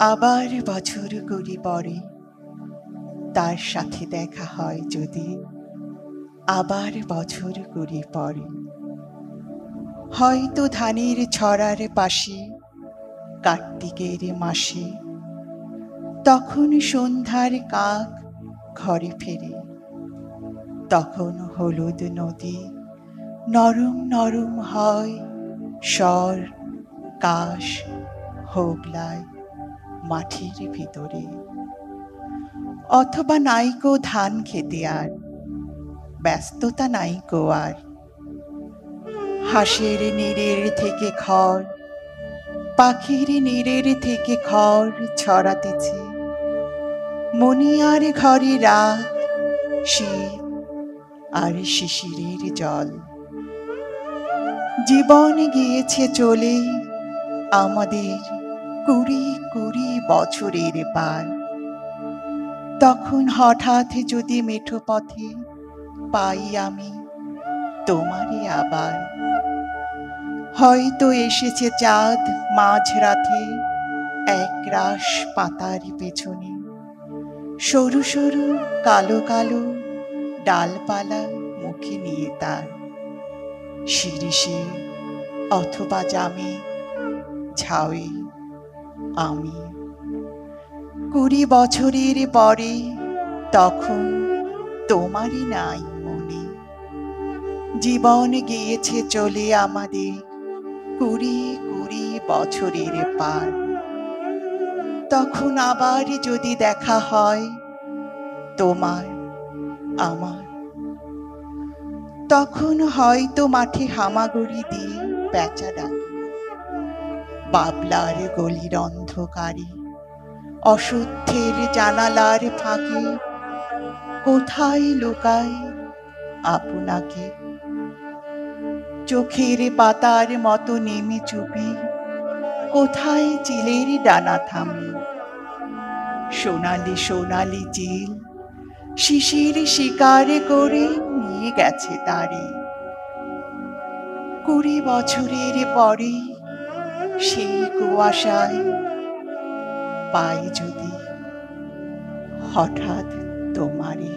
আবার বছর কুড়ি পরে তার সাথে দেখা হয় যদি, আবার বছর কুড়ি পরে হয়তো ধানের ছড়ার পাশে কার্তিকের মাসে, তখন সন্ধ্যার কাক ঘরে ফেরে, তখন হলুদ নদী নরম নরম হয় স্বর কাশ হোগলায় মাঠের ভিতরে। অথবা নাইকো ধান খেতে আর ব্যস্ততা নাইকো আর, হাঁসের নীড়ের থেকে খড় পাখির নীড়ের থেকে খড় ছড়াতেছে, মনিয়ার ঘরে রাত শীত আর শিশিরের জল। জীবন গিয়েছে চলে আমাদের কুড়ি কুড়ি বছরের পার, তখন হঠাৎ যদি মেঠো পথে পাই আমি তোমারে আবার, হয়তো এসেছে চাঁদ মাঝরাতে একরাশ পাতার পেছনে, সরু সরু কালো কালো ডালপালা মুখে নিয়ে তার, শিরিষে অথবা জামে ঝাউয়ে আমি। কুড়ি বছরের পরে তখন তোমারই নাই মনে, জীবন গিয়েছে চলে আমাদের কুড়ি কুড়ি বছরের পার, তখন আবার যদি দেখা হয় তোমার আমার, তখন হয়তো মাঠে হামাগুড়ি দিয়ে পেঁচা ডাকে, বাবলার গলির অন্ধকারে অসুদ্ধের জানালার ফাঁকে কোথায় লুকাই আপনাকে, চোখের পাতার মতো নেমে চুপি কোথায় চিলের ডানা থামে, সোনালি সোনালি চিল শিশির শিকার করে নিয়ে গেছে তারে। কুড়ি বছরের পরে সেই কুয়াশায় পাই যদি হঠাৎ তোমারে।